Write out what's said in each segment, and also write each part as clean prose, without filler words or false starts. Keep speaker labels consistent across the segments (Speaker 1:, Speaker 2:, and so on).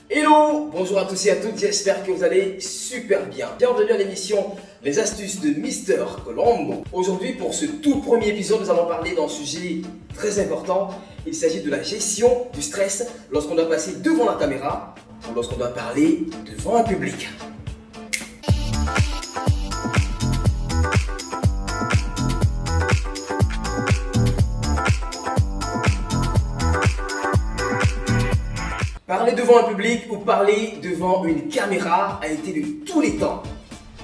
Speaker 1: Hello, bonjour à tous et à toutes, j'espère que vous allez super bien. Bienvenue à l'émission Les astuces de Mister Colombo. Aujourd'hui, pour ce tout premier épisode, nous allons parler d'un sujet très important. Il s'agit de la gestion du stress lorsqu'on doit passer devant la caméra ou lorsqu'on doit parler devant un public. Parler devant un public ou parler devant une caméra a été de tous les temps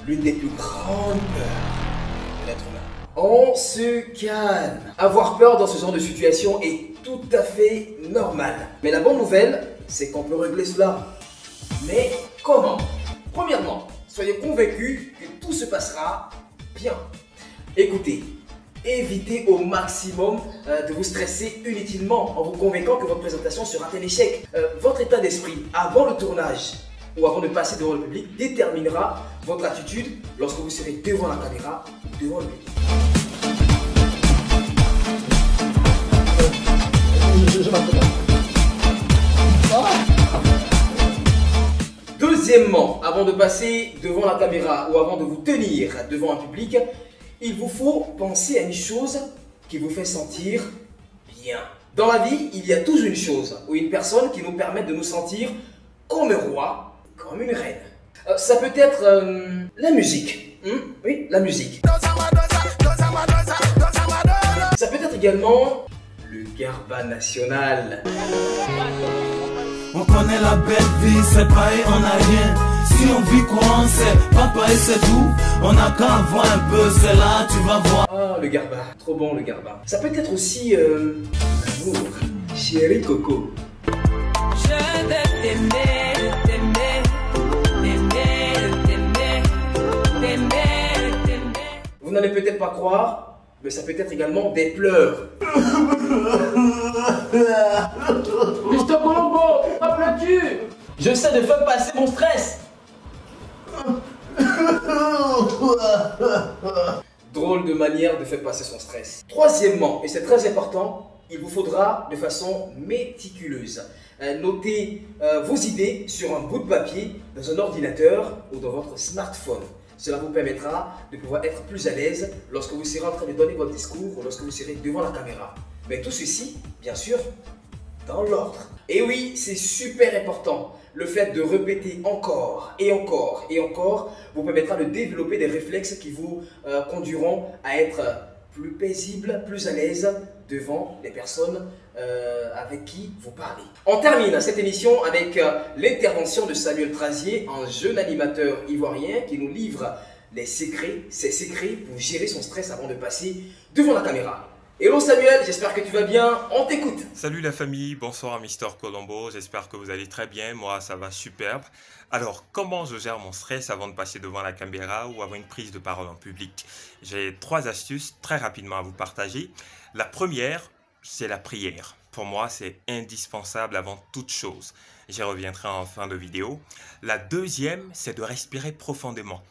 Speaker 1: l'une des plus grandes peurs de l'être humain. On se calme. Avoir peur dans ce genre de situation est tout à fait normal. Mais la bonne nouvelle, c'est qu'on peut régler cela. Mais comment? Premièrement, soyez convaincus que tout se passera bien. Écoutez. Évitez au maximum de vous stresser inutilement en vous convainquant que votre présentation sera un échec. Votre état d'esprit avant le tournage ou avant de passer devant le public déterminera votre attitude lorsque vous serez devant la caméra ou devant le public. Deuxièmement, avant de passer devant la caméra ou avant de vous tenir devant un public, il vous faut penser à une chose qui vous fait sentir bien. Dans la vie, il y a toujours une chose ou une personne qui nous permet de nous sentir comme un roi, comme une reine. Ça peut être la musique. Oui, la musique. Ça peut être également le Garba national.
Speaker 2: On connaît la belle vie, c'est pareil, on n'a rien. Si on vit comment c'est, papa et c'est tout. On a qu'à avoir un peu, c'est là, tu vas voir.
Speaker 1: Ah, le Garba, trop bon le Garba. Ça peut être aussi l'amour, chéri Coco.
Speaker 3: Je vais t'aimer, t'aimer, t'aimer, t'aimer, t'aimer.
Speaker 1: Vous n'allez peut-être pas croire, mais ça peut être également des pleurs.
Speaker 4: Mister Colombo, pourquoi pleures-tu? Je sais de faire passer mon stress.
Speaker 1: Drôle de manière de faire passer son stress. Troisièmement, et c'est très important, il vous faudra de façon méticuleuse noter vos idées sur un bout de papier, dans un ordinateur ou dans votre smartphone. Cela vous permettra de pouvoir être plus à l'aise lorsque vous serez en train de donner votre discours ou lorsque vous serez devant la caméra. Mais tout ceci, bien sûr, dans l'ordre. Et oui, c'est super important. Le fait de répéter encore et encore et encore vous permettra de développer des réflexes qui vous conduiront à être plus paisible, plus à l'aise devant les personnes avec qui vous parlez. On termine cette émission avec l'intervention de Samuel Trazier, un jeune animateur ivoirien qui nous livre ses secrets pour gérer son stress avant de passer devant la caméra. Hello Samuel, j'espère que tu vas bien, on t'écoute.
Speaker 5: Salut la famille, bonsoir à Mister Colombo, j'espère que vous allez très bien, moi ça va superbe. Alors, comment je gère mon stress avant de passer devant la caméra ou avant une prise de parole en public? J'ai 3 astuces très rapidement à vous partager. La première, c'est la prière. Pour moi, c'est indispensable avant toute chose. J'y reviendrai en fin de vidéo. La deuxième, c'est de respirer profondément.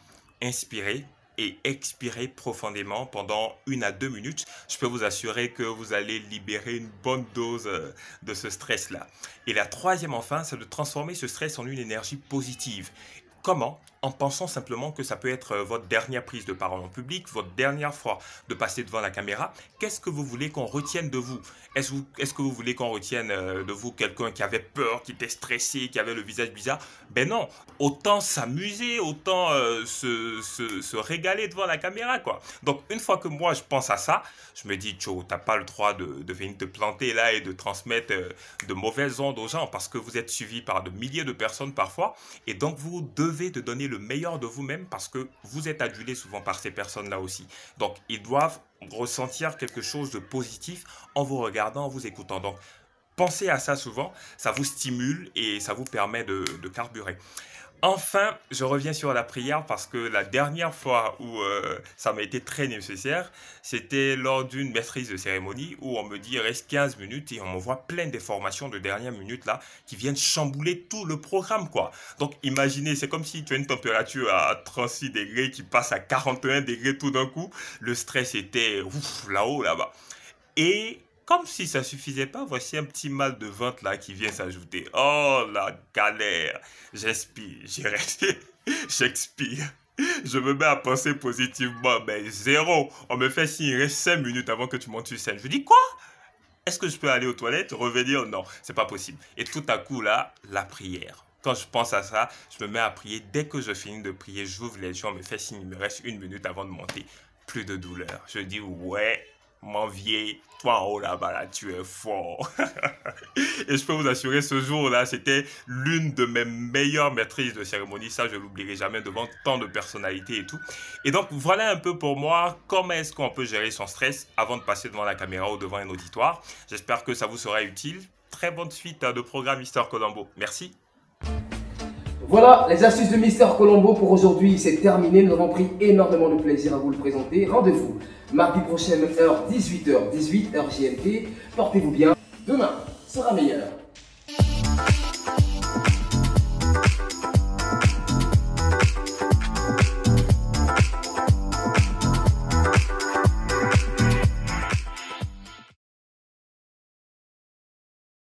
Speaker 5: Inspirer et expirer profondément pendant 1 à 2 minutes. Je peux vous assurer que vous allez libérer une bonne dose de ce stress-là. Et la troisième enfin, c'est de transformer ce stress en une énergie positive. Comment? En pensant simplement que ça peut être votre dernière prise de parole en public, votre dernière fois de passer devant la caméra. Qu'est-ce que vous voulez qu'on retienne de vous? Est-ce que vous voulez qu'on retienne de vous quelqu'un qui avait peur, qui était stressé, qui avait le visage bizarre? Ben non, autant s'amuser, autant se régaler devant la caméra, quoi. Donc, une fois que moi, je pense à ça, je me dis, Joe, t'as pas le droit de venir te planter là et de transmettre de mauvaises ondes aux gens parce que vous êtes suivi par de milliers de personnes parfois. Et donc, vous devez de donner le meilleur de vous-même parce que vous êtes adulé souvent par ces personnes-là aussi. Donc, ils doivent ressentir quelque chose de positif en vous regardant, en vous écoutant. Donc, pensez à ça souvent, ça vous stimule et ça vous permet de carburer. Enfin, je reviens sur la prière parce que la dernière fois où ça m'a été très nécessaire, c'était lors d'une maîtrise de cérémonie où on me dit il reste 15 minutes et on m'envoie plein d'informations de dernière minute là qui viennent chambouler tout le programme, quoi. Donc imaginez, c'est comme si tu as une température à 36 degrés qui passe à 41 degrés tout d'un coup. Le stress était là-haut, là-bas. Et Comme si ça suffisait pas, voici un petit mal de ventre là qui vient s'ajouter. Oh la galère. J'inspire, j'expire. Je me mets à penser positivement, mais zéro. On me fait signe, il reste 5 minutes avant que tu montes sur scène. Je dis quoi? Est-ce que je peux aller aux toilettes, revenir? Non, c'est pas possible. Et tout à coup là, la prière. Quand je pense à ça, je me mets à prier. Dès que je finis de prier, j'ouvre les yeux, on me fait signe, il me reste 1 minute avant de monter. Plus de douleur. Je dis ouais, mon vieil, toi en haut là-bas, là, tu es fort. Et je peux vous assurer, ce jour-là, c'était l'une de mes meilleures maîtrises de cérémonie. Ça, je ne l'oublierai jamais devant tant de personnalités et tout. Et donc, voilà un peu pour moi comment est-ce qu'on peut gérer son stress avant de passer devant la caméra ou devant un auditoire. J'espère que ça vous sera utile. Très bonne suite de programme Mister Colombo. Merci.
Speaker 1: Voilà, les astuces de Mister Colombo pour aujourd'hui, c'est terminé. Nous avons pris énormément de plaisir à vous le présenter. Rendez-vous mardi prochain, heure 18h, 18h GMT. Portez-vous bien. Demain sera meilleur.